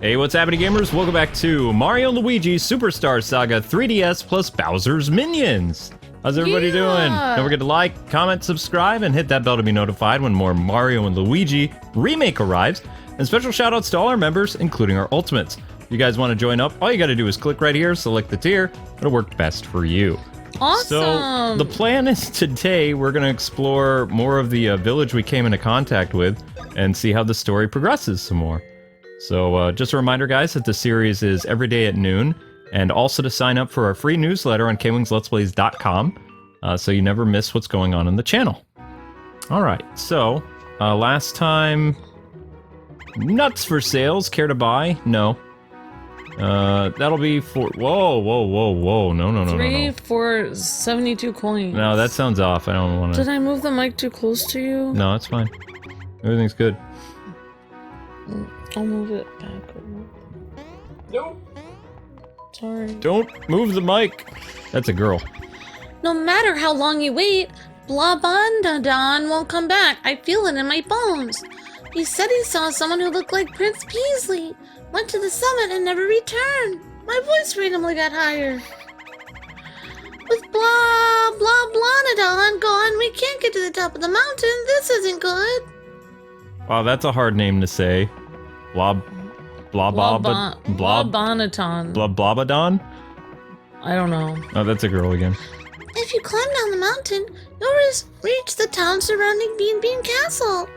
Hey, what's happening, gamers? Welcome back to Mario & Luigi Superstar Saga 3DS plus Bowser's Minions. How's everybody doing? Don't forget to like, comment, subscribe, and hit that bell to be notified when more Mario & Luigi Remake arrives. And special shoutouts to all our members, including our Ultimates. If you guys want to join up, all you gotta do is click right here, select the tier. It'll work best for you. Awesome! So, the plan is today we're gonna explore more of the village we came into contact with and see how the story progresses some more. So just a reminder, guys, that the series is every day at noon, and also to sign up for our free newsletter on Kwingsletsplays.com, so you never miss what's going on in the channel. Alright, so, last time, nuts for sales, care to buy? No. That'll be for, whoa, no. 3 for 72 coins. No, that sounds off, I don't want to. Did I move the mic too close to you? No, it's fine. Everything's good. I'll move it back. Nope. Sorry. Don't move the mic. That's a girl. No matter how long you wait, Blabandadon won't come back. I feel it in my bones. He said he saw someone who looked like Prince Peasley, went to the summit and never returned. My voice randomly got higher. With Blabandadon gone, we can't get to the top of the mountain. This isn't good. Wow, that's a hard name to say. Blabanaton. Blababadon? I don't know. Oh, that's a girl again. If you climb down the mountain, you'll reach the town surrounding Bean Bean Castle.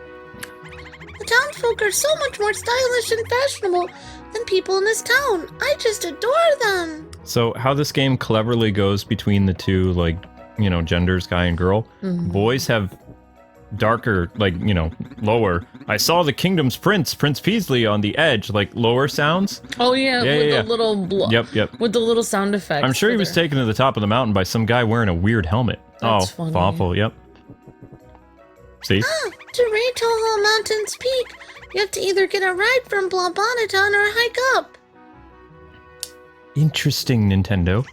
The townsfolk are so much more stylish and fashionable than people in this town. I just adore them. So, how this game cleverly goes between the two, like, you know, genders, guy and girl. Boys have darker, like, you know, lower. I saw the kingdom's prince, Prince Peasley, on the edge, like lower sounds. Oh yeah, Yeah. the little Yep. with the little sound effects. I'm sure he was taken to the top of the mountain by some guy wearing a weird helmet. That's funny. Awful, yep. See? To reach Toho Mountain's peak, you have to either get a ride from Blabanaton or hike up. Interesting, Nintendo.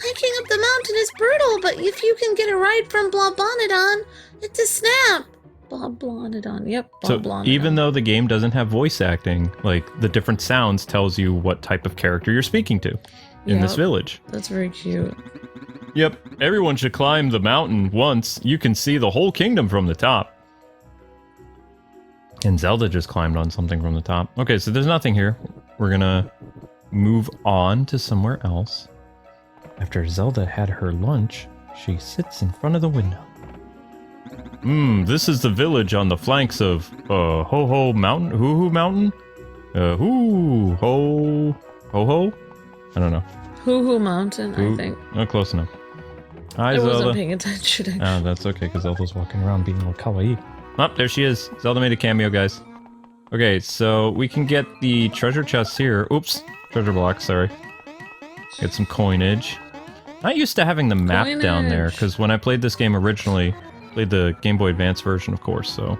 Hiking up the mountain is brutal, but if you can get a ride from Blabanaton, it's a snap. Blabanaton, yep, Blabanaton. So even though the game doesn't have voice acting, like, the different sounds tells you what type of character you're speaking to in this village. That's very cute. Yep, everyone should climb the mountain once. You can see the whole kingdom from the top. And Zelda just climbed on something from the top. Okay, so there's nothing here. We're gonna move on to somewhere else. After Zelda had her lunch, she sits in front of the window. This is the village on the flanks of, Ho-Ho Mountain? Hoo-Hoo Mountain? Ho-Ho? I don't know. Hoo-Hoo Mountain, I think. Oh, close enough. Hi, I Zelda. wasn't paying attention. Oh, that's okay, because Zelda's walking around being all kawaii. Oh, there she is. Zelda made a cameo, guys. Okay, so we can get the treasure chests here. Oops, treasure blocks, sorry. Get some coinage. Not used to having the map down there, because when I played this game originally, played the Game Boy Advance version, of course, so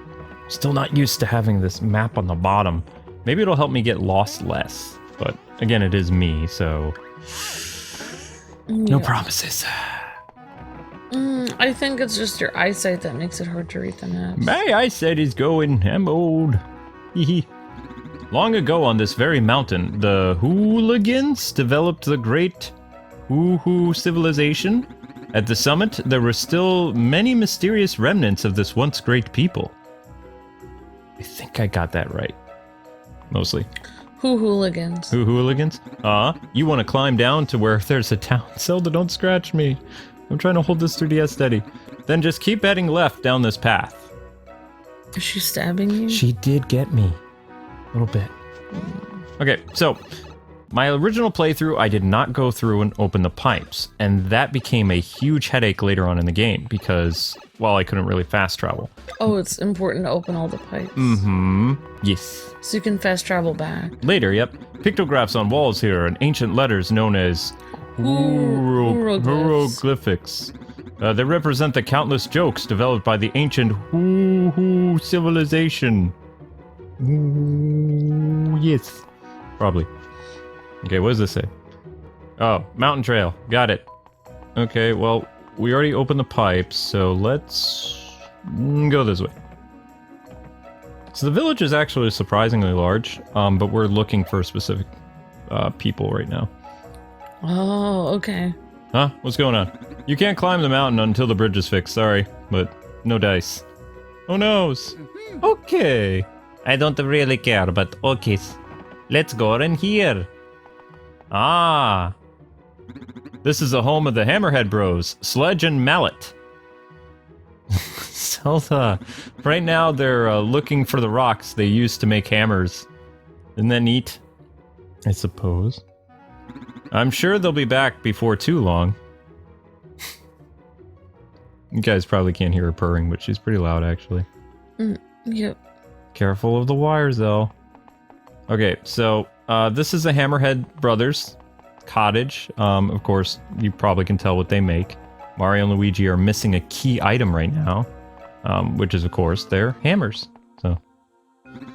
still not used to having this map on the bottom. Maybe it'll help me get lost less, but again, it is me, so no promises. I think it's just your eyesight that makes it hard to read the maps. My eyesight is going, I'm old. Hehe. Long ago on this very mountain, the hooligans developed the great Hoo-Hoo civilization. At the summit, there were still many mysterious remnants of this once great people. I think I got that right. Mostly. Hooligans. Hooligans? You want to climb down to where there's a town. Zelda, don't scratch me. I'm trying to hold this 3DS steady. Then just keep heading left down this path. Is she stabbing you? She did get me. A little bit. Okay, so my original playthrough, I did not go through and open the pipes, and that became a huge headache later on in the game because, well, I couldn't really fast travel. Oh, it's important to open all the pipes. Yes. So you can fast travel back. Later, yep. Pictographs on walls here and ancient letters known as hieroglyphics. They represent the countless jokes developed by the ancient Hoo-Hoo civilization. Ooh, yes. Probably. Okay, what does this say? Oh, mountain trail. Got it. Okay, well, we already opened the pipes, so let's go this way. So the village is actually surprisingly large, but we're looking for specific people right now. Oh, okay. Huh? What's going on? You can't climb the mountain until the bridge is fixed, sorry, but no dice. Oh noes. Okay. I don't really care, but okay. Let's go in here. Ah. This is the home of the Hammerhead Bros, Sledge and Mallet. So, right now they're looking for the rocks they used to make hammers. Isn't that neat? I suppose. I'm sure they'll be back before too long. You guys probably can't hear her purring, but she's pretty loud, actually. Yep. Careful of the wires, though. Okay, so this is the Hammerhead Brothers cottage. Of course, you probably can tell what they make. Mario and Luigi are missing a key item right now, which is, of course, their hammers. So,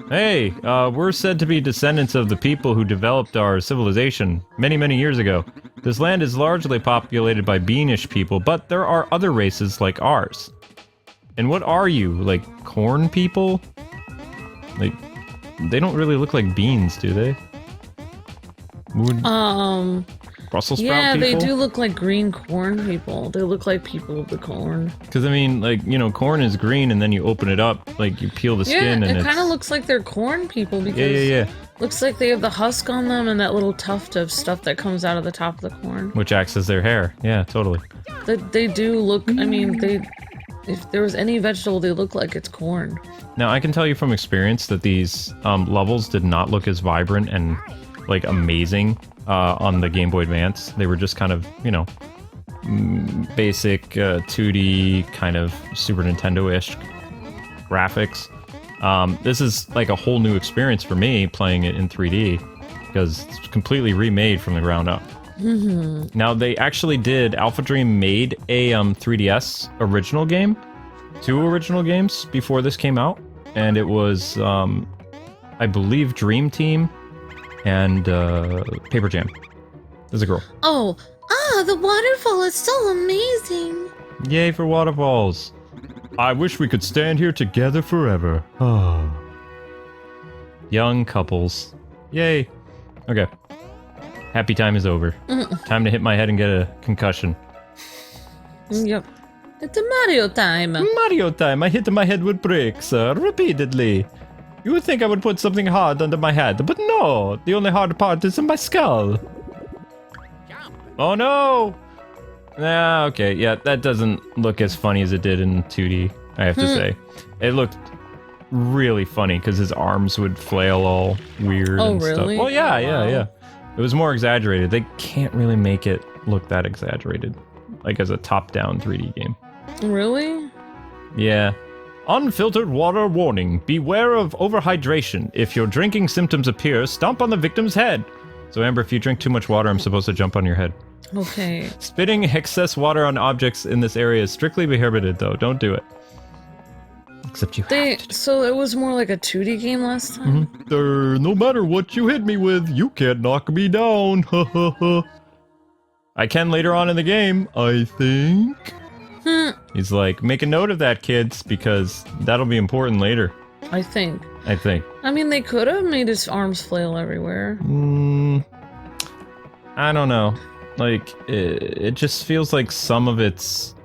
hey, we're said to be descendants of the people who developed our civilization many, many years ago. This land is largely populated by beanish people, but there are other races like ours. And what are you, like corn people? Like, they don't really look like beans, do they? Brussels sprout yeah, people? they do look like green corn people. They look like people of the corn. Because, I mean, like, you know, corn is green and then you open it up, like, you peel the skin and it kind of looks like they're corn people because yeah. looks like they have the husk on them and that little tuft of stuff that comes out of the top of the corn. Which acts as their hair. Yeah, totally. They do look, I mean, if there was any vegetable, they look like it's corn. Now, I can tell you from experience that these levels did not look as vibrant and, like, amazing on the Game Boy Advance. They were just kind of, you know, basic 2D kind of Super Nintendo-ish graphics. This is like a whole new experience for me playing it in 3D because it's completely remade from the ground up. Now, they actually did, Alpha Dream made a 3DS original game, 2 original games before this came out, and it was, I believe, Dream Team and Paper Jam. There's a girl. Oh, the waterfall is so amazing. Yay for waterfalls. I wish we could stand here together forever. Oh. Young couples. Yay. Okay. Happy time is over. Time to hit my head and get a concussion. Yep. It's a Mario time. Mario time. I hit my head with bricks repeatedly. You would think I would put something hard under my head, but no. The only hard part is in my skull. Oh no! Ah, okay. Yeah, that doesn't look as funny as it did in 2D, I have to say. It looked really funny because his arms would flail all weird and stuff. Really? Well, yeah, Oh, wow. yeah. It was more exaggerated. They can't really make it look that exaggerated, like as a top-down 3D game. Really? Yeah. Unfiltered water warning. Beware of overhydration. If your drinking symptoms appear, stomp on the victim's head. So Amber, if you drink too much water, I'm supposed to jump on your head. Okay. Spitting excess water on objects in this area is strictly prohibited, though. Don't do it. Except you have to. So it was more like a 2D game last time? No matter what you hit me with, you can't knock me down. I can later on in the game, I think. He's like, make a note of that, kids, because that'll be important later. I think. I mean, they could have made his arms flail everywhere. I don't know. Like, it just feels like some of its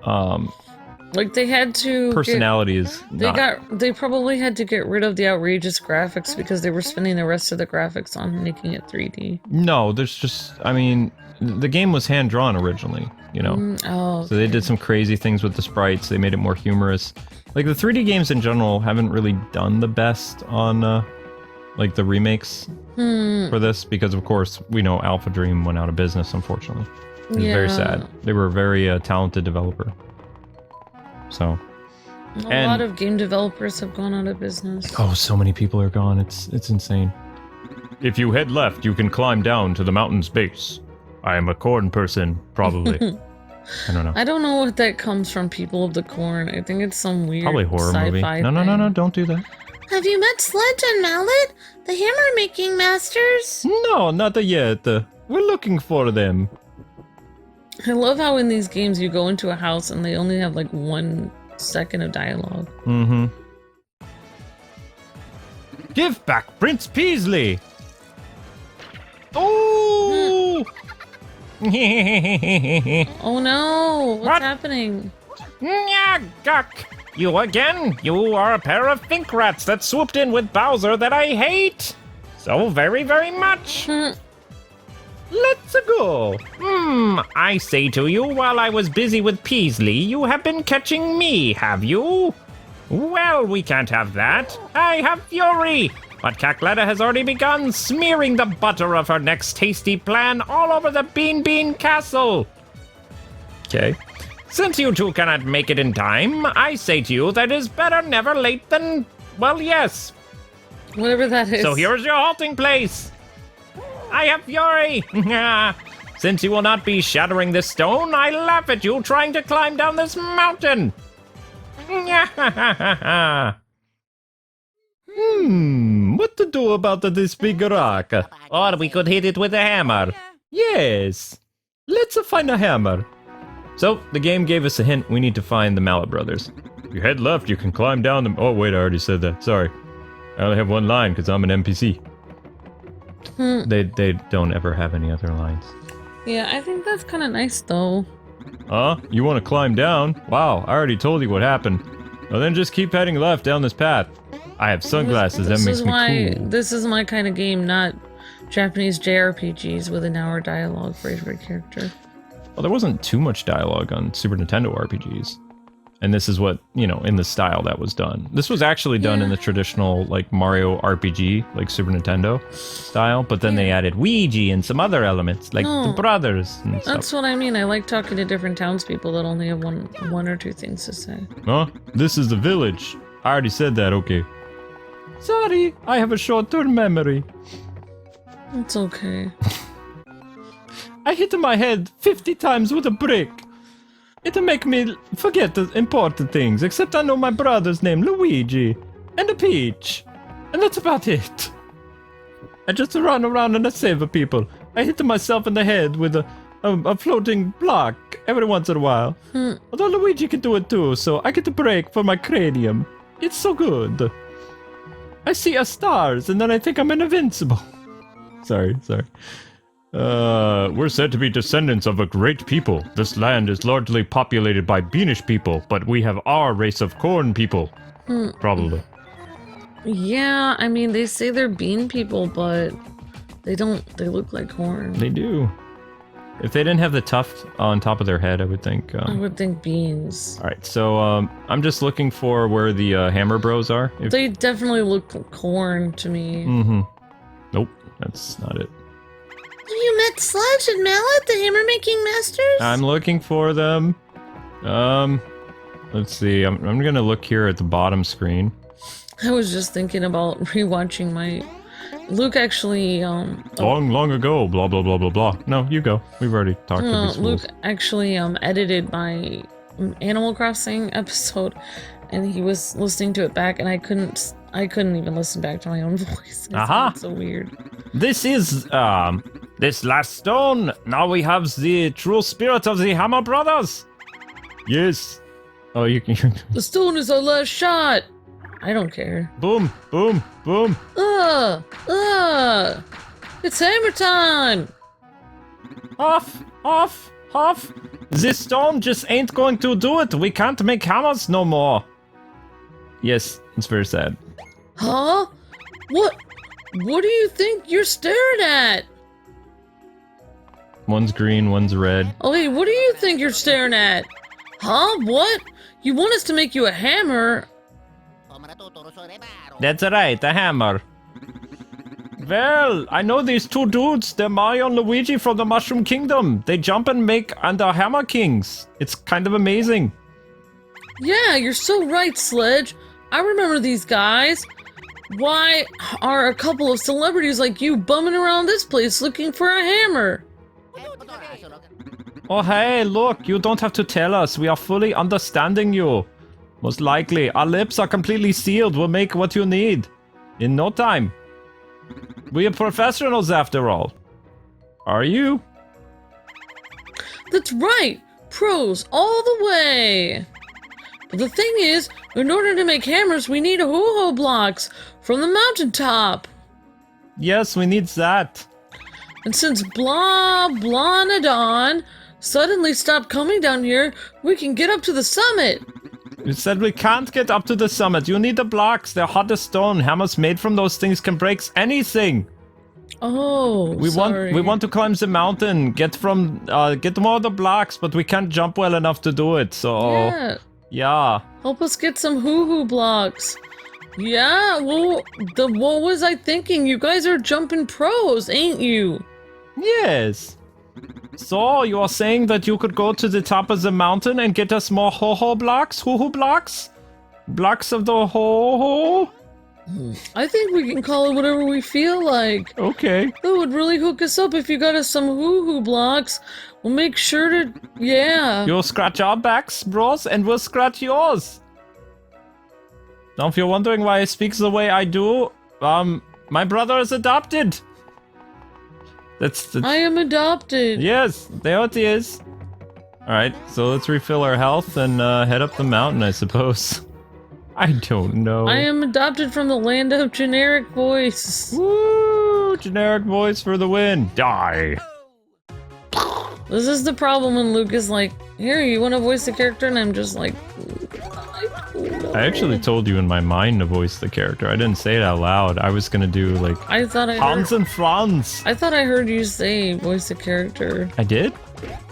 Like they had to personality is not. They probably had to get rid of the outrageous graphics because they were spending the rest of the graphics on making it 3D. No, there's just, I mean, the game was hand-drawn originally, you know? Okay. So they did some crazy things with the sprites, they made it more humorous. Like, the 3D games in general haven't really done the best on, like, the remakes for this, because, of course, we know Alpha Dream went out of business, unfortunately. It was very sad. They were a very talented developer. So... A lot of game developers have gone out of business. Oh, so many people are gone, it's insane. If you head left, you can climb down to the mountain's base. I am a corn person, probably. I don't know. I don't know what that comes from, people of the corn. I think it's some weird Probably horror movie. No, don't do that. Have you met Sledge and Mallet, the hammer-making masters? No, not yet. We're looking for them. I love how in these games you go into a house and they only have like 1 second of dialogue. Give back Prince Peasley! Oh! Oh no! What's What? happening? Nyagak! You again? You are a pair of think rats that swooped in with Bowser that I hate! So very, very much! Let's go! I say to you, while I was busy with Peasley, you have been catching me, have you? Well, we can't have that. I have fury! But Cackletta has already begun smearing the butter of her next tasty plan all over the Bean Castle! Okay. Since you two cannot make it in time, I say to you that it is better never late than, well, yes. Whatever that is. So here's your halting place. I have fury. Since you will not be shattering this stone, I laugh at you trying to climb down this mountain. What to do about this big rock? Or we could hit it with a hammer. Yes. Let's find a hammer. So, the game gave us a hint. We need to find the Mallet Brothers. If you head left, you can climb down the... Oh, wait, I already said that. Sorry. I only have one line because I'm an NPC. They don't ever have any other lines. Yeah, I think that's kind of nice, though. Huh? You want to climb down? Wow, I already told you what happened. Well, then just keep heading left down this path. I have sunglasses. That makes me cool. This is my kind of game, not Japanese JRPGs with an hour dialogue for every character. Well, there wasn't too much dialogue on Super Nintendo RPGs. And this is what, you know, in the style that was done. This was actually done in the traditional, like, Mario RPG, like Super Nintendo style, but then they added Luigi and some other elements, like the brothers and stuff. That's what I mean. I like talking to different townspeople that only have one or two things to say. Huh? This is the village. I already said that, okay. Sorry, I have a short-term memory. It's okay. I hit my head 50 times with a brick. It'll make me forget the important things, except I know my brother's name, Luigi, and a peach. And that's about it. I just run around and I save people. I hit myself in the head with a floating block every once in a while. Although Luigi can do it too, so I get a break for my cranium. It's so good. I see stars, and then I think I'm invincible. Sorry. We're said to be descendants of a great people. This land is largely populated by beanish people, but we have our race of corn people. Probably. Yeah, I mean, they say they're bean people, but they look like corn. They do. If they didn't have the tuft on top of their head, I would think... I would think beans. Alright, so I'm just looking for where the Hammer Bros are. They definitely look like corn to me. Nope, that's not it. Have you met Sludge and Mallet, the hammer-making masters? I'm looking for them. Let's see. I'm gonna look here at the bottom screen. I was just thinking about rewatching my... Luke actually, Long ago, blah, blah, blah, blah, blah. No, you go. We've already talked to these Luke fools. actually, edited my Animal Crossing episode, and he was listening to it back, and I couldn't even listen back to my own voice. It's so weird. This is, this last stone. Now we have the true spirit of the Hammer Brothers. Yes. Oh, you can... The stone is our last shot. I don't care. Boom, boom, boom. It's hammer time. Off. This stone just ain't going to do it. We can't make hammers no more. Yes, it's very sad. Huh? What do you think you're staring at? One's green, one's red. Okay, what do you think you're staring at? Huh? What? You want us to make you a hammer? That's right, a hammer. Well, I know these two dudes. They're Mario and Luigi from the Mushroom Kingdom. They jump and are Hammer Kings. It's kind of amazing. Yeah, you're so right, Sledge. I remember these guys. Why are a couple of celebrities like you bumming around this place looking for a hammer? Oh, hey, look, you don't have to tell us. We are fully understanding you. Most likely, our lips are completely sealed. We'll make what you need. In no time. We are professionals after all. Are you? That's right! Pros all the way! But the thing is, in order to make hammers, we need ho-ho blocks from the mountaintop. Yes, we need that. And since blah blah Nadon suddenly stopped coming down here, we can get up to the summit. You said we can't get up to the summit. You need the blocks. They're hot as stone. Hammers made from those things can break anything. Oh, We want to climb the mountain. Get more of the blocks, but we can't jump well enough to do it. So yeah. Help us get some hoo-hoo blocks. Yeah, well, what was I thinking? You guys are jumping pros, ain't you? Yes. So, you are saying that you could go to the top of the mountain and get us more ho-ho blocks? Hoo-hoo blocks? Blocks of the ho-ho? I think we can call it whatever we feel like. Okay. That would really hook us up if you got us some hoo-hoo blocks. We'll make sure to, yeah. You'll scratch our backs, bros, and we'll scratch yours. Now, if you're wondering why I speak the way I do, my brother is adopted. That's I am adopted. Yes, there it is. Alright, so let's refill our health and head up the mountain, I suppose. I don't know. I am adopted from the land of generic voice. Woo! Generic voice for the win. Die. This is the problem when Luke is like, here, you want to voice the character? And I'm just like, I don't know. I actually told you in my mind to voice the character. I didn't say it out loud. I was gonna do like I thought I Hans heard, and Franz. I thought I heard you say voice the character. I did?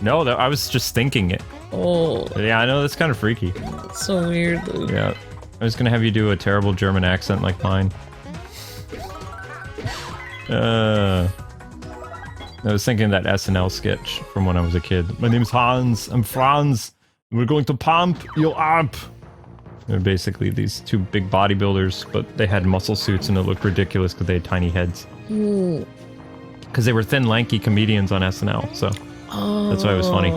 No, I was just thinking it. Oh, Yeah, I know, that's kind of freaky. that's so weird, Luke. Yeah. I was gonna have you do a terrible German accent like mine. I was thinking that SNL sketch from when I was a kid. My name's Hans, I'm Franz, we're going to pump you up. They're basically these two big bodybuilders, but they had muscle suits and it looked ridiculous because they had tiny heads. Because they were thin, lanky comedians on SNL, so that's why it was funny.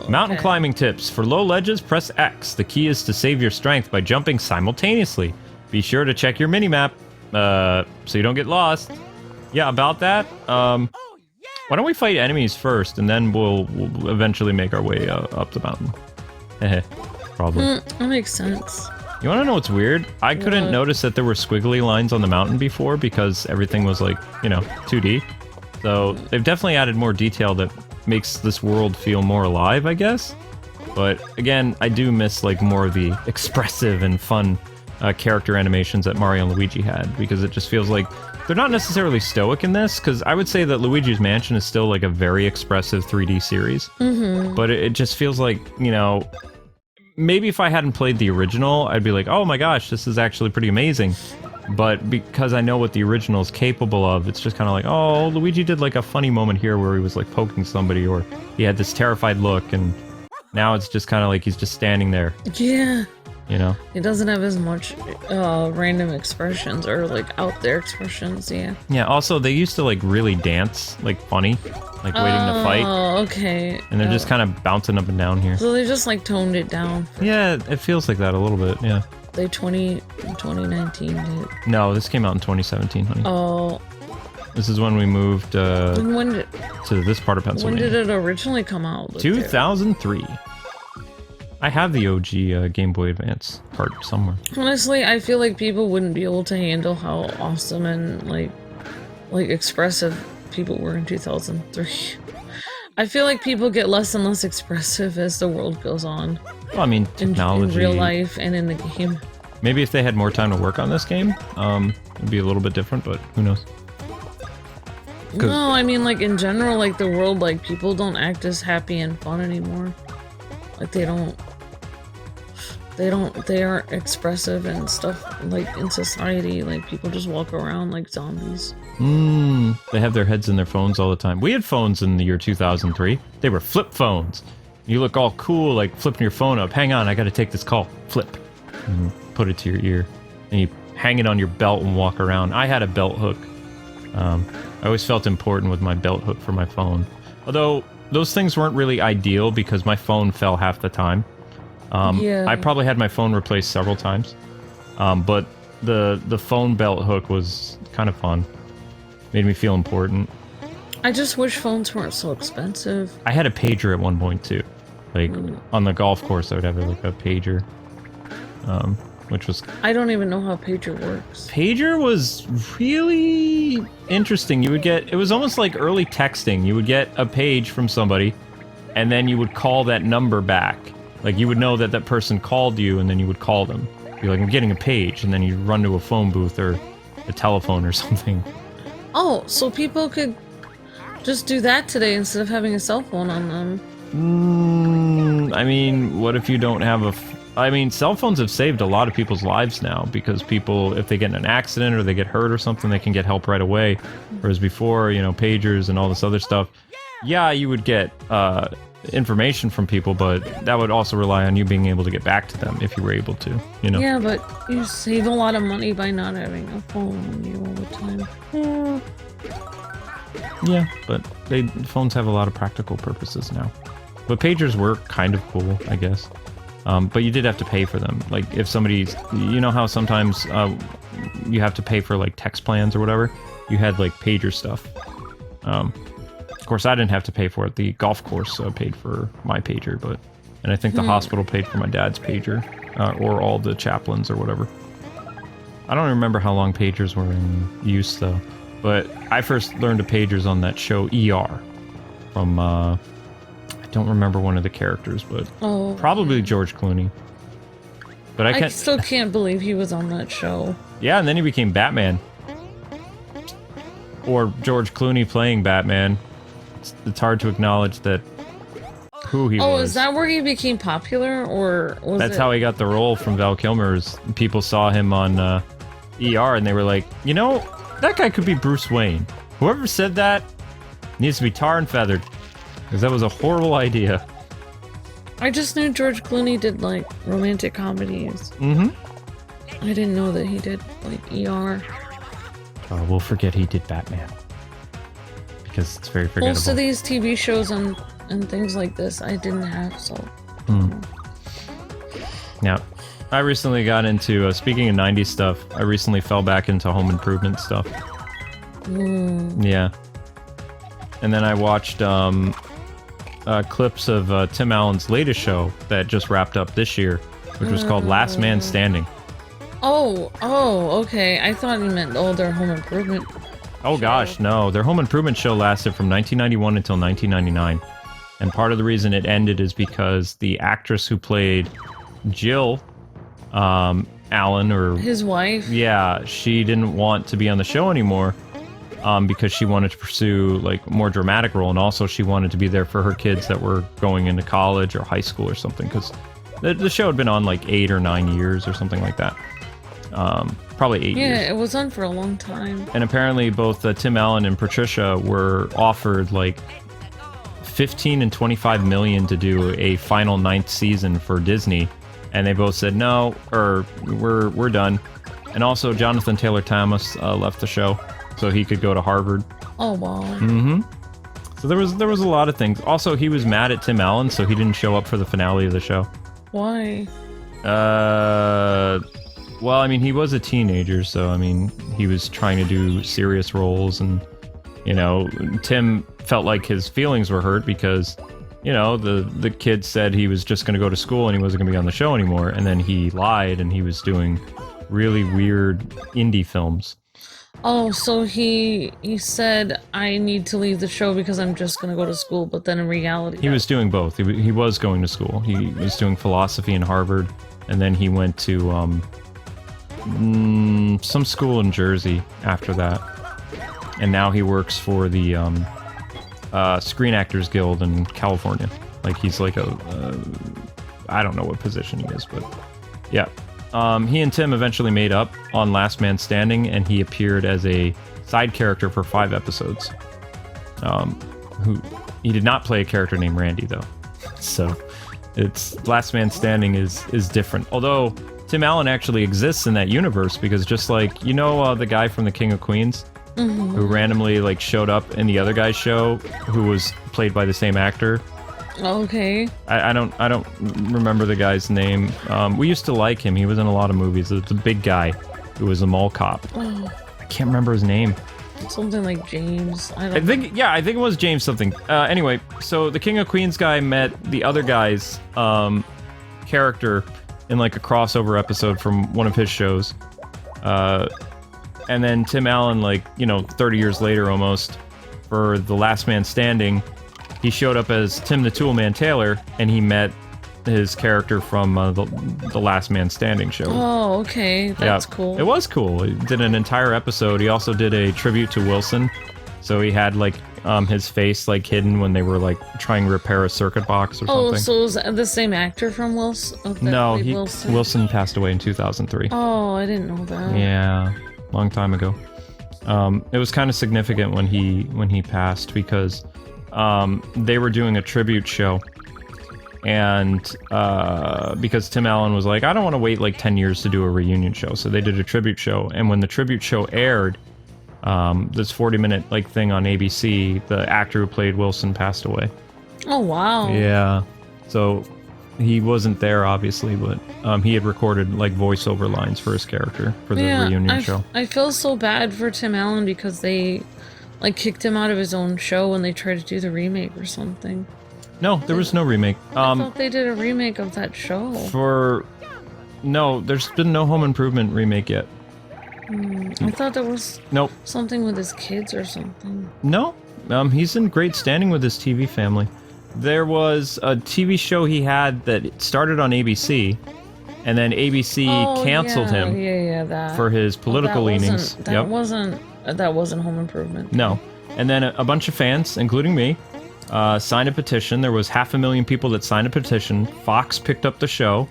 Mountain climbing tips. For low ledges, press X. The key is to save your strength by jumping simultaneously. Be sure to check your minimap, so you don't get lost. Yeah, about that, why don't we fight enemies first, and then we'll eventually make our way up the mountain. Probably. That makes sense. You want to know what's weird? I couldn't notice that there were squiggly lines on the mountain before because everything was like, 2D. So they've definitely added more detail that makes this world feel more alive, I guess. But again, I do miss like more of the expressive and fun character animations that Mario and Luigi had, because it just feels like they're not necessarily stoic in this, because I would say that Luigi's Mansion is still like a very expressive 3D series. But it just feels like, maybe if I hadn't played the original, I'd be like, oh my gosh, this is actually pretty amazing. But because I know what the original is capable of, it's just kind of like, oh, Luigi did like a funny moment here where he was like poking somebody, or he had this terrified look, and now it's just kind of like he's just standing there. Yeah. He doesn't have as much random expressions or like out there expressions, yeah. Yeah, also they used to like really dance, like funny, like waiting to fight. Oh, okay. And they're just kind of bouncing up and down here. So they just like toned it down. Yeah, it feels like that a little bit, yeah. They 2019 did. No, this came out in 2017, honey. Oh. This is when we moved to When this part of Pennsylvania. did it originally come out? 2003. I have the OG Game Boy Advance part somewhere. Honestly, I feel like people wouldn't be able to handle how awesome and like expressive people were in 2003. I feel like people get less and less expressive as the world goes on. Well, I mean, technology. In real life and in the game. Maybe if they had more time to work on this game, it'd be a little bit different, but who knows? No, I mean like in general, like the world, like people don't act as happy and fun anymore. Like they aren't expressive and stuff like in society. Like people just walk around like zombies. They have their heads in their phones all the time. We had phones in the year 2003. They were flip phones. You look all cool, like flipping your phone up. Hang on, I gotta take this call. Flip. And put it to your ear. And you hang it on your belt and walk around. I had a belt hook. I always felt important with my belt hook for my phone. Although, those things weren't really ideal because my phone fell half the time. I probably had my phone replaced several times. But the phone belt hook was kind of fun. Made me feel important. I just wish phones weren't so expensive. I had a pager at one point too. Like on the golf course I would have like a pager. which was... I don't even know how pager works. Pager was really interesting. You would get... It was almost like early texting. You would get a page from somebody, and then you would call that number back. Like, you would know that that person called you, and then you would call them. Be like, I'm getting a page, and then you run to a phone booth or a telephone or something. Oh, so people could just do that today instead of having a cell phone on them. I mean, what if you don't have a... I mean, cell phones have saved a lot of people's lives now, because people, if they get in an accident or they get hurt or something, they can get help right away. Whereas before, you know, pagers and all this other stuff, yeah, you would get information from people, but that would also rely on you being able to get back to them if you were able to, you know? Yeah, but you save a lot of money by not having a phone on you all the time. Yeah, but phones have a lot of practical purposes now. But pagers were kind of cool, I guess. But you did have to pay for them. Like, if somebody's... You know how sometimes you have to pay for, like, text plans or whatever? You had, like, pager stuff. Of course, I didn't have to pay for it. The golf course paid for my pager, but... And I think the hospital paid for my dad's pager. Or all the chaplains or whatever. I don't remember how long pagers were in use, though. But I first learned of pagers on that show ER. From, I don't remember one of the characters, but probably George Clooney. But I still can't believe he was on that show. Yeah, and then he became Batman. Or George Clooney playing Batman. It's hard to acknowledge that who he was. Oh, is that where he became popular, or was That's how he got the role from Val Kilmer's. People saw him on ER, and they were like, you know, that guy could be Bruce Wayne. Whoever said that needs to be tar and feathered. Because that was a horrible idea. I just knew George Clooney did, like, romantic comedies. Mm-hmm. I didn't know that he did, like, ER. We'll forget he did Batman. Because it's very forgettable. Most of these TV shows and things like this I didn't have, so... Now, I recently got into, speaking of 90s stuff, I recently fell back into home improvement stuff. Yeah. And then I watched clips of Tim Allen's latest show that just wrapped up this year, which was called Last Man Standing. Oh, okay. I thought you meant their home improvement. Oh gosh, no. Their home improvement show lasted from 1991 until 1999. And part of the reason it ended is because the actress who played Jill Allen, or... His wife? Yeah, she didn't want to be on the show anymore. Because she wanted to pursue, like, a more dramatic role, and also she wanted to be there for her kids that were going into college or high school or something, because the show had been on, like, 8 or 9 years or something like that. Probably 8 years. Yeah, it was on for a long time. And apparently both Tim Allen and Patricia were offered, like, 15 and 25 million to do a final 9th season for Disney, and they both said no, or we're done. And also Jonathan Taylor Thomas left the show, so he could go to Harvard. Oh, wow. Mm-hmm. So there was a lot of things. Also, he was mad at Tim Allen, so he didn't show up for the finale of the show. Why? Well, I mean, he was a teenager, so, I mean, he was trying to do serious roles, and, you know, Tim felt like his feelings were hurt because, you know, the kid said he was just going to go to school and he wasn't going to be on the show anymore, and then he lied and he was doing really weird indie films. Oh, so he said, I need to leave the show because I'm just going to go to school, but then in reality... He was doing both. He was going to school. He was doing philosophy in Harvard, and then he went to some school in Jersey after that. And now he works for the Screen Actors Guild in California. Like, he's like I don't know what position he is, but yeah. He and Tim eventually made up on Last Man Standing, and he appeared as a side character for 5 episodes. He did not play a character named Randy, though. So, it's Last Man Standing is different. Although, Tim Allen actually exists in that universe, because just like, you know, the guy from The King of Queens? Mm-hmm. Who randomly, like, showed up in the other guy's show, who was played by the same actor? Okay. I don't remember the guy's name. We used to like him. He was in a lot of movies. It's a big guy who was a mall cop. Oh. I can't remember his name. Something like James. I think it was James something. Anyway, so the King of Queens guy met the other guy's character in like a crossover episode from one of his shows. And then Tim Allen, like, 30 years later almost, for The Last Man Standing, he showed up as Tim the Toolman Taylor, and he met his character from the Last Man Standing show. Oh, okay. That's cool. It was cool. He did an entire episode. He also did a tribute to Wilson. So he had, like, his face, like, hidden when they were, like, trying to repair a circuit box or something. Oh, so was the same actor from Wilson? No, Wilson passed away in 2003. Oh, I didn't know that. Yeah, long time ago. It was kind of significant when he passed because they were doing a tribute show, and because Tim Allen was like, I don't want to wait like 10 years to do a reunion show, so they did a tribute show. And when the tribute show aired, this 40-minute like thing on ABC, the actor who played Wilson passed away. Oh wow. Yeah, so he wasn't there obviously, but he had recorded like voiceover lines for his character for the reunion show. I feel so bad for Tim Allen because they like kicked him out of his own show when they tried to do the remake or something. No, there was no remake. I thought they did a remake of that show. No, there's been no Home Improvement remake yet. I thought there was something with his kids or something. No, he's in great standing with his TV family. There was a TV show he had that started on ABC, and then ABC canceled him that. for his political leanings. That wasn't Home Improvement. No. And then a bunch of fans, including me, signed a petition. There was 500,000 people that signed a petition. Fox picked up the show.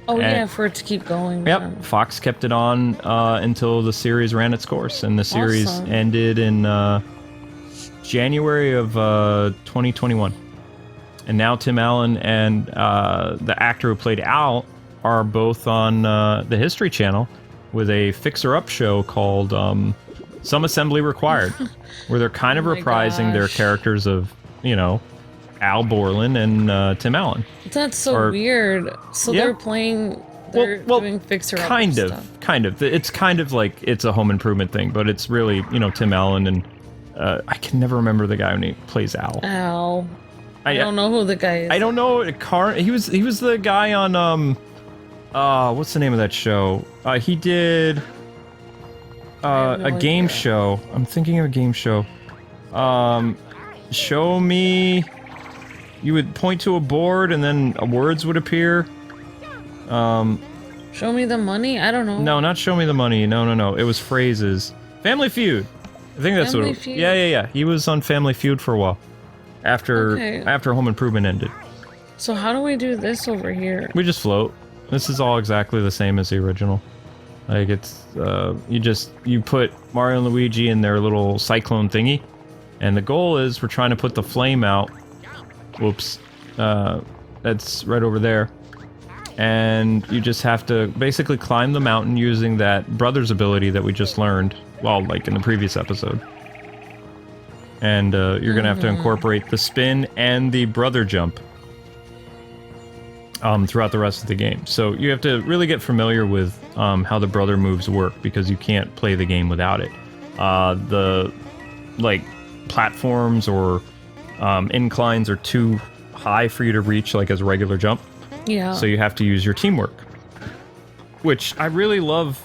Oh, yeah, for it to keep going. Yep. Yeah. Fox kept it on until the series ran its course, and the series ended in January of 2021. And now Tim Allen and the actor who played Al are both on the History Channel with a fixer-up show called Some Assembly Required, where they're kind of reprising their characters of, Al Borland and Tim Allen. That's so weird. So they're playing, doing fixer-up stuff. Kind of. It's kind of like it's a Home Improvement thing, but it's really, Tim Allen and I can never remember the guy who plays Al. Al. I don't know who the guy is. I don't know. He was the guy on what's the name of that show? He did a game show. I'm thinking of a game show. Show me. You would point to a board and then words would appear. Show me the money? I don't know. No, not Show Me the Money. No. It was phrases. Family Feud. I think that's Family what. Feud? Yeah. He was on Family Feud for a while. After Home Improvement ended. So how do we do this over here? We just float. This is all exactly the same as the original. Like it's you put Mario and Luigi in their little cyclone thingy, and the goal is we're trying to put the flame out. Whoops. That's right over there. And you just have to basically climb the mountain using that brother's ability that we just learned, well, like in the previous episode. And you're going to have to incorporate the spin and the brother jump throughout the rest of the game. So you have to really get familiar with how the brother moves work, because you can't play the game without it. The platforms or inclines are too high for you to reach like as a regular jump. Yeah. So you have to use your teamwork, which I really love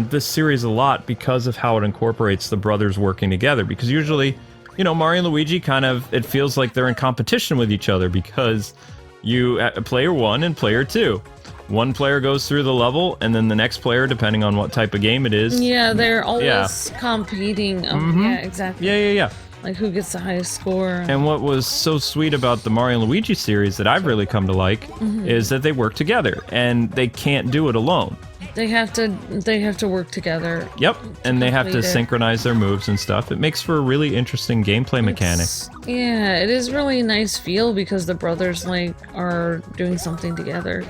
this series a lot because of how it incorporates the brothers working together. Because usually, Mario and Luigi it feels like they're in competition with each other, because you, player 1 and player 2. One player goes through the level, and then the next player, depending on what type of game it is. Yeah, they're always competing. Yeah, exactly. Yeah. Like who gets the highest score. And what was so sweet about the Mario and Luigi series that I've really come to like is that they work together, and they can't do it alone. They have to work together. Yep, and they have to synchronize their moves and stuff. It makes for a really interesting gameplay mechanic. Yeah, it is really nice feel because the brothers are doing something together.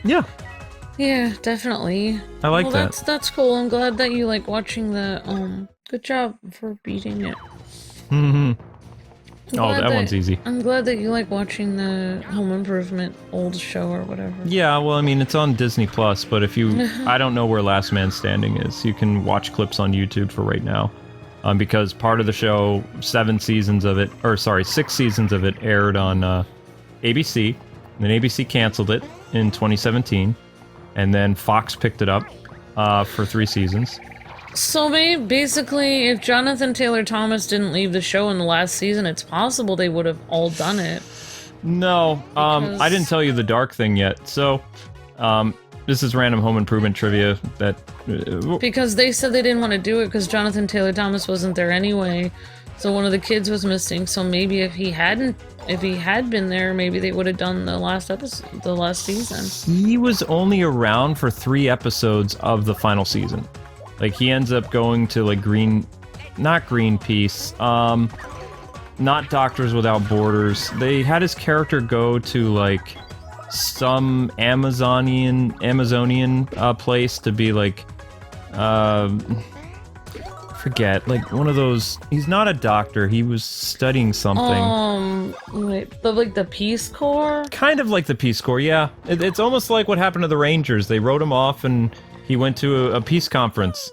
Yeah. Yeah, definitely. I like that. That's cool. I'm glad that you like watching the good job for beating it. Oh, that one's easy. I'm glad that you like watching the Home Improvement old show or whatever. Yeah, well, I mean, it's on Disney Plus, but if you, I don't know where Last Man Standing is. You can watch clips on YouTube for right now. Because part of the show, 6 seasons of it aired on ABC, and then ABC canceled it in 2017. and then Fox picked it up for 3 seasons. So maybe, basically, if Jonathan Taylor Thomas didn't leave the show in the last season, it's possible they would have all done it. No, I didn't tell you the dark thing yet. So, this is random home improvement trivia that... because they said they didn't want to do it because Jonathan Taylor Thomas wasn't there anyway. So one of the kids was missing. So maybe if he had been there, maybe they would have done the last episode, the last season. He was only around for 3 episodes of the final season. Like, he ends up going to, like, not Greenpeace, not Doctors Without Borders. They had his character go to, like, some Amazonian place to be, like, forget, like, one of those... He's not a doctor, he was studying something. Wait, like the Peace Corps? Kind of like the Peace Corps, yeah. It's almost like what happened to the Rangers. They wrote him off and he went to a peace conference,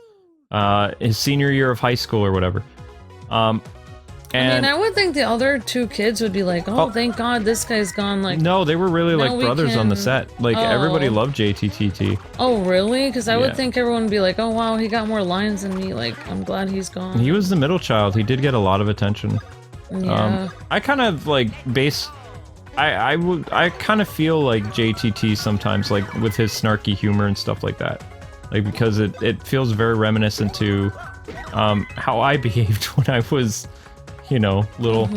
his senior year of high school or whatever. And I mean, I would think the other 2 kids would be like, oh, thank God this guy's gone. Like, no, they were really like brothers on the set. Like, everybody loved JTTT. Oh, really? Because I would think everyone would be like, oh, wow, he got more lines than me. Like, I'm glad he's gone. He was the middle child. He did get a lot of attention. Yeah. I kind of like I kind of feel like JTT sometimes, like with his snarky humor and stuff like that. Like, because it feels very reminiscent to how I behaved when I was, you know, little.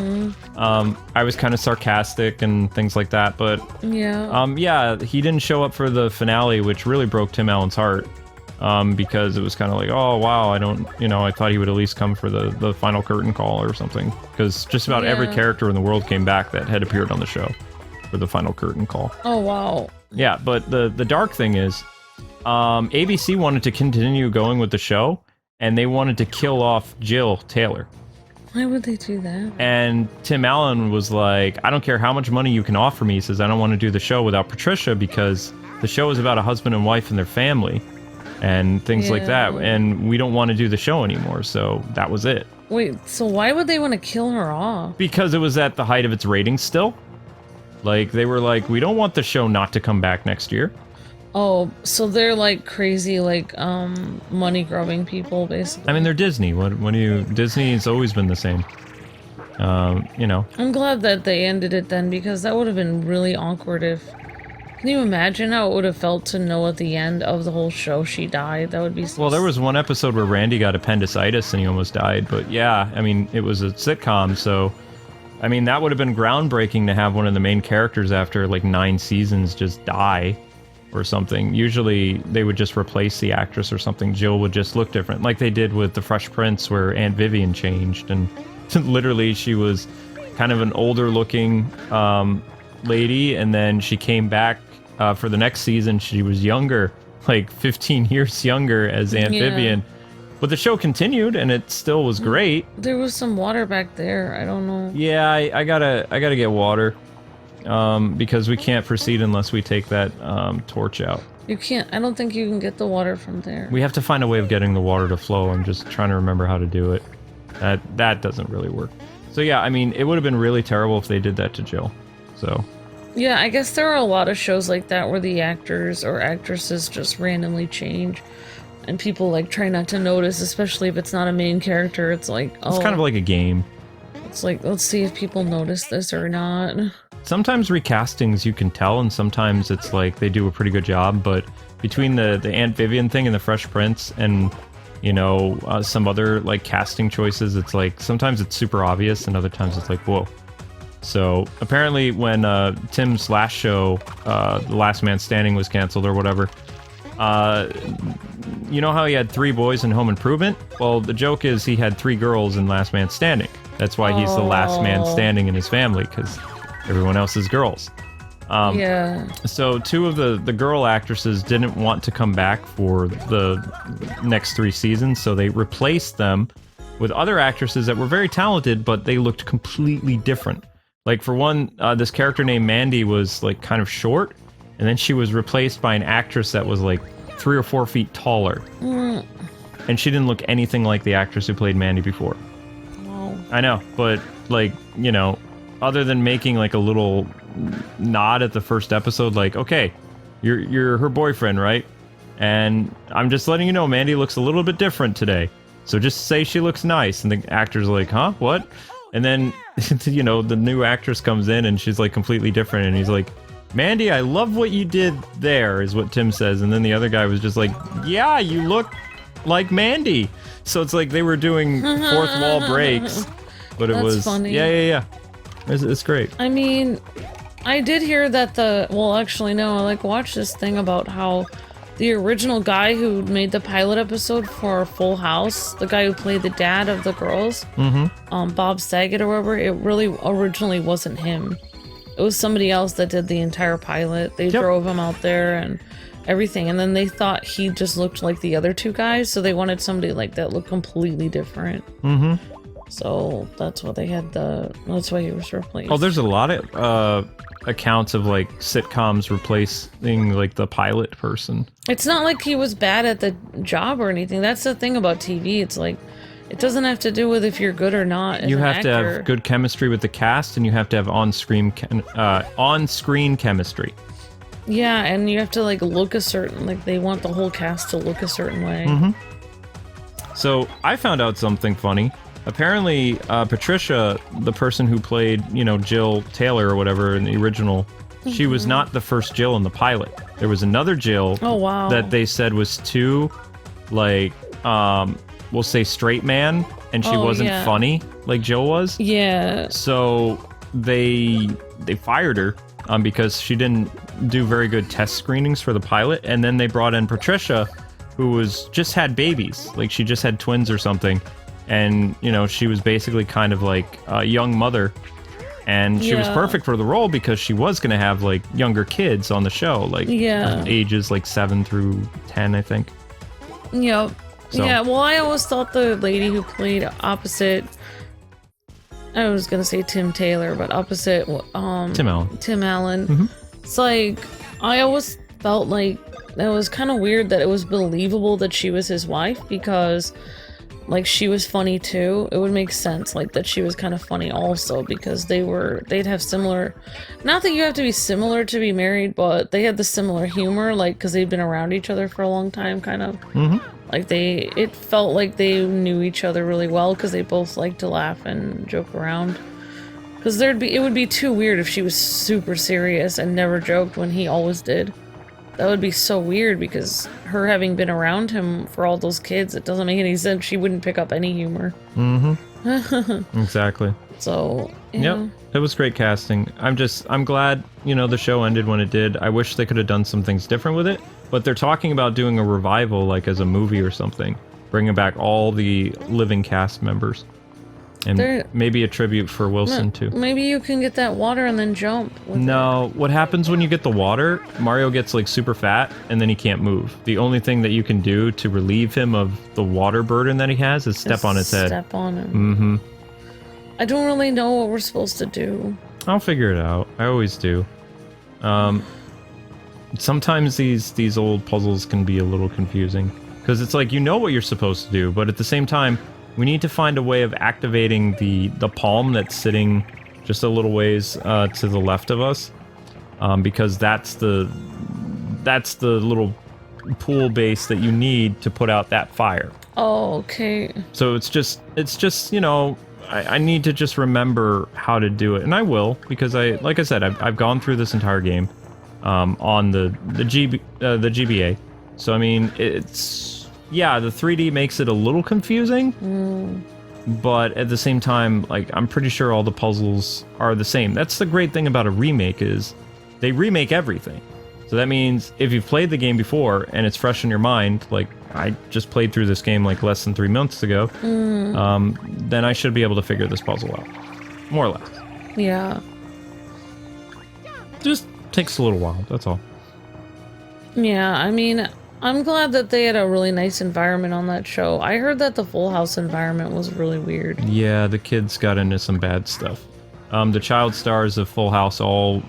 I was kind of sarcastic and things like that, but yeah, he didn't show up for the finale, which really broke Tim Allen's heart, because it was kind of like, oh wow, I thought he would at least come for the final curtain call or something, because just about every character in the world came back that had appeared on the show for the final curtain call. Oh wow. Yeah, but the dark thing is, ABC wanted to continue going with the show, and they wanted to kill off Jill Taylor. Why would they do that? And Tim Allen was like, I don't care how much money you can offer me. He says, I don't want to do the show without Patricia, because the show is about a husband and wife and their family and things like that. And we don't want to do the show anymore. So that was it. Wait, so why would they want to kill her off? Because it was at the height of its ratings still. Like, they were like, we don't want the show not to come back next year. Oh, so they're like crazy, like, money grubbing people, basically. I mean, they're Disney. Disney's always been the same. You know. I'm glad that they ended it then, because that would have been really awkward if... Can you imagine how it would have felt to know at the end of the whole show she died? That would be so... Well, there was one episode where Randy got appendicitis and he almost died, but yeah, I mean, it was a sitcom, so... I mean, that would have been groundbreaking to have one of the main characters after, like, 9 seasons just die. Or something. Usually they would just replace the actress or something. Jill would just look different, like they did with The Fresh Prince, where Aunt Vivian changed, and literally she was kind of an older looking lady, and then she came back for the next season. She was younger, like 15 years younger as Aunt Vivian. But the show continued, and it still was great. There was some water back there. I don't know. Yeah, I gotta get water. Because we can't proceed unless we take that torch out. You can't. I don't think you can get the water from there. We have to find a way of getting the water to flow. I'm just trying to remember how to do it. That doesn't really work. So yeah, I mean, it would have been really terrible if they did that to Jill. So... Yeah, I guess there are a lot of shows like that where the actors or actresses just randomly change. And people, like, try not to notice, especially if it's not a main character. It's like, oh... It's kind of like a game. It's like, let's see if people notice this or not. Sometimes recastings you can tell, and sometimes it's like they do a pretty good job, but between the Aunt Vivian thing and the Fresh Prince and, you know, some other, like, casting choices, it's like, sometimes it's super obvious, and other times it's like, whoa. So, apparently when Tim's last show, The Last Man Standing, was canceled or whatever, you know how he had 3 boys in Home Improvement? Well, the joke is he had 3 girls in Last Man Standing. That's why he's the last man standing in his family, because everyone else is girls. So 2 of the girl actresses didn't want to come back for the next 3 seasons, so they replaced them with other actresses that were very talented, but they looked completely different. Like, for one, this character named Mandy was, like, kind of short, and then she was replaced by an actress that was, like, 3 or 4 feet taller. And she didn't look anything like the actress who played Mandy before. Wow. I know, but, like, you know, other than making, like, a little nod at the first episode, like, okay, you're her boyfriend, right? And I'm just letting you know, Mandy looks a little bit different today. So just say she looks nice. And the actor's like, huh? What? And then, you know, the new actress comes in and she's like completely different. And he's like, Mandy, I love what you did there, is what Tim says. And then the other guy was just like, yeah, you look like Mandy. So it's like they were doing fourth wall breaks. But it was funny. Yeah. It's great. I mean, I did hear that well, actually, no, I watched this thing about how the original guy who made the pilot episode for Full House, the guy who played the dad of the girls, Bob Saget or whatever, it really originally wasn't him. It was somebody else that did the entire pilot. They drove him out there and everything, and then they thought he just looked like the other two guys, so they wanted somebody like that looked completely different. So that's what they had. That's why he was replaced. Oh, there's a lot of accounts of like sitcoms replacing like the pilot person. It's not like he was bad at the job or anything. That's the thing about TV. It's like, it doesn't have to do with if you're good or not as you an have actor. to have good chemistry with the cast, and you have to have on-screen chemistry. Yeah, and you have to like look a certain, like they want the whole cast to look a certain way. So I found out something funny. Apparently, Patricia, the person who played, you know, Jill Taylor or whatever in the original, she was not the first Jill in the pilot. There was another Jill that they said was too, like, we'll say straight man, and she wasn't funny like Jill was. Yeah. So they fired her because she didn't do very good test screenings for the pilot, and then they brought in Patricia, who just had babies, like she just had twins or something. And, you know, she was basically kind of like a young mother. And she was perfect for the role because she was going to have, like, younger kids on the show. Like, ages, like, 7 through 10, I think. Yep. So. Yeah, well, I always thought the lady who played opposite... I was going to say Tim Taylor, but opposite... Tim Allen. Tim Allen. It's like, I always felt like it was kind of weird that it was believable that she was his wife because... like she was funny too. It would make sense like that she was kind of funny also because they'd have similar, not that you have to be similar to be married, but they had the similar humor, like because they'd been around each other for a long time, kind of. Like it felt like they knew each other really well because they both liked to laugh and joke around. Because it would be too weird if she was super serious and never joked when he always did. That would be so weird because her having been around him for all those kids, it doesn't make any sense. She wouldn't pick up any humor. Exactly. So, yep, it was great casting. I'm glad, you know, the show ended when it did. I wish they could have done some things different with it, but they're talking about doing a revival, like as a movie or something, bringing back all the living cast members. And maybe a tribute for Wilson, too. Maybe you can get that water and then jump. No, what happens when you get the water, Mario gets, like, super fat, and then he can't move. The only thing that you can do to relieve him of the water burden that he has is step on his head. Step on him. I don't really know what we're supposed to do. I'll figure it out. I always do. Sometimes these old puzzles can be a little confusing. Because it's like, you know what you're supposed to do, but at the same time... we need to find a way of activating the palm that's sitting just a little ways to the left of us, because that's the little pool base that you need to put out that fire. Oh, okay. So it's just you know, I need to just remember how to do it, and I will, because like I said, I've gone through this entire game on the GBA. So I mean, it's. Yeah, the 3D makes it a little confusing, but at the same time, like, I'm pretty sure all the puzzles are the same. That's the great thing about a remake is they remake everything. So that means if you've played the game before and it's fresh in your mind, like I just played through this game like less than 3 months ago, then I should be able to figure this puzzle out, more or less. Yeah. Just takes a little while, that's all. Yeah, I mean... I'm glad that they had a really nice environment on that show. I heard that the Full House environment was really weird. Yeah, the kids got into some bad stuff. The child stars of Full House the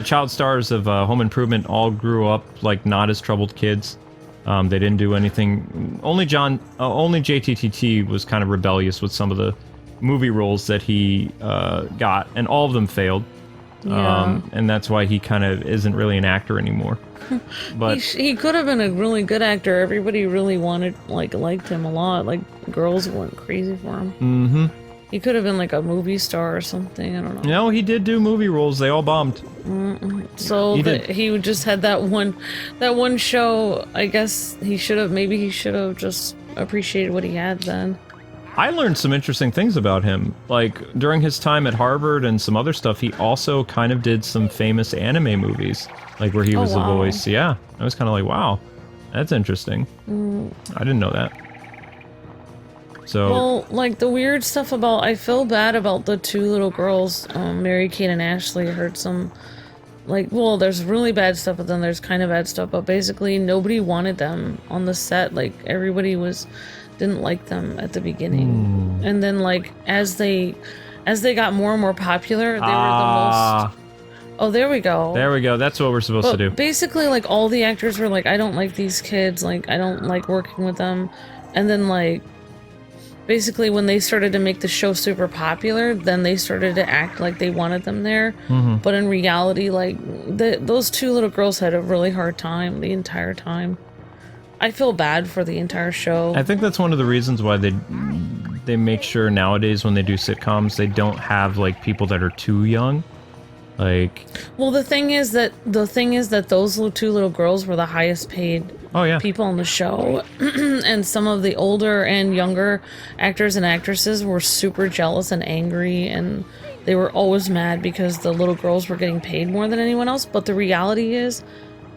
child stars of Home Improvement all grew up like not as troubled kids. They didn't do anything. Only JTTT was kind of rebellious with some of the movie roles that he got, and all of them failed. Yeah. And that's why he kind of isn't really an actor anymore. But he could have been a really good actor. Everybody really liked him a lot. Like, girls went crazy for him. mm-hmm. He could have been like a movie star or something. I don't know. No, he did do movie roles. They all bombed. So he just had that one show. I guess he should have just appreciated what he had then. I learned some interesting things about him. Like, during his time at Harvard and some other stuff, he also kind of did some famous anime movies. Like, where he was the voice. Yeah. I was kind of like, wow, that's interesting. I didn't know that. So... Well, like, the weird stuff about... I feel bad about the two little girls, Mary Kate and Ashley. I heard some... Like, well, there's really bad stuff, but then there's kind of bad stuff. But basically, nobody wanted them on the set. Like, everybody didn't like them at the beginning. And then, like, as they got more and more popular, they were the most... Oh, there we go. There we go. That's what we're supposed to do. Basically, like, all the actors were like, I don't like these kids. Like, I don't like working with them. And then, like... Basically, when they started to make the show super popular, then they started to act like they wanted them there. But in reality, like, those two little girls had a really hard time the entire time. I feel bad for the entire show. I think that's one of the reasons why they make sure nowadays when they do sitcoms, they don't have, like, people that are too young. Like... Well, the thing is that those two little girls were the highest paid people on the show. And some of the older and younger actors and actresses were super jealous and angry, and they were always mad because the little girls were getting paid more than anyone else. But the reality is,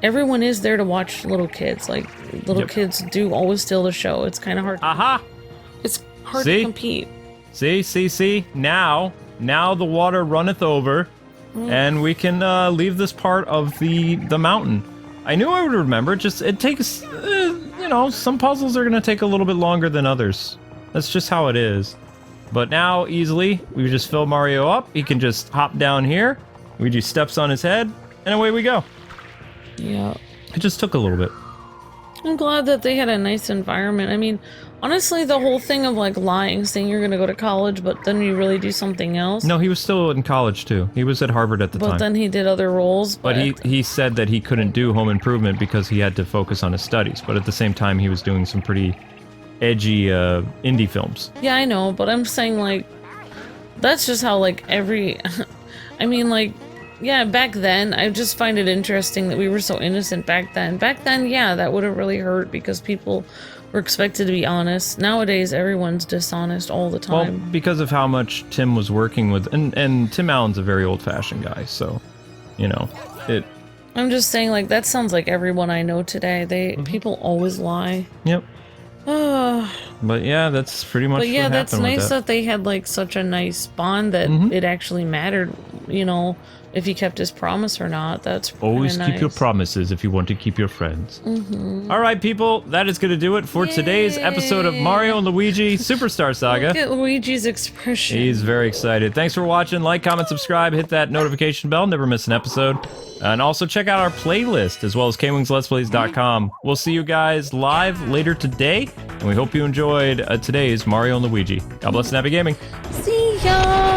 everyone is there to watch little kids. Like, little kids do always steal the show. It's kind of hard. It's hard to compete. See? Now the water runneth over. And we can leave this part of the mountain. I knew I would remember. It takes, some puzzles are going to take a little bit longer than others. That's just how it is. But now, easily, we just fill Mario up. He can just hop down here. Luigi steps on his head, and away we go. Yeah. It just took a little bit. I'm glad that they had a nice environment. I mean, honestly, the whole thing of, like, lying, saying you're gonna go to college, but then you really do something else. No, he was still in college, too. He was at Harvard at the time. But then he did other roles. But he said that he couldn't do Home Improvement because he had to focus on his studies. But at the same time, he was doing some pretty edgy indie films. Yeah, I know, but I'm saying, like, that's just how, like, I mean, like, yeah, back then, I just find it interesting that we were so innocent back then. Back then, yeah, that would have really hurt because people were expected to be honest. Nowadays, everyone's dishonest all the time. Well, because of how much Tim was working with, and Tim Allen's a very old-fashioned guy, so, I'm just saying, like, that sounds like everyone I know today. People always lie. Yep. But yeah, that's pretty much what happened. But yeah, that's nice that they had, like, such a nice bond that it actually mattered, if he kept his promise or not. That's always nice. Keep your promises if you want to keep your friends. All right, people, that is going to do it for today's episode of Mario and Luigi Superstar Saga. Look at Luigi's expression. He's very excited. Thanks for watching. Like, comment, subscribe, hit that notification bell, never miss an episode. And also check out our playlist as well as Kwingsletsplays.com. We'll see you guys live later today, and we hope you enjoyed today's Mario and Luigi. God bless and happy gaming. See ya!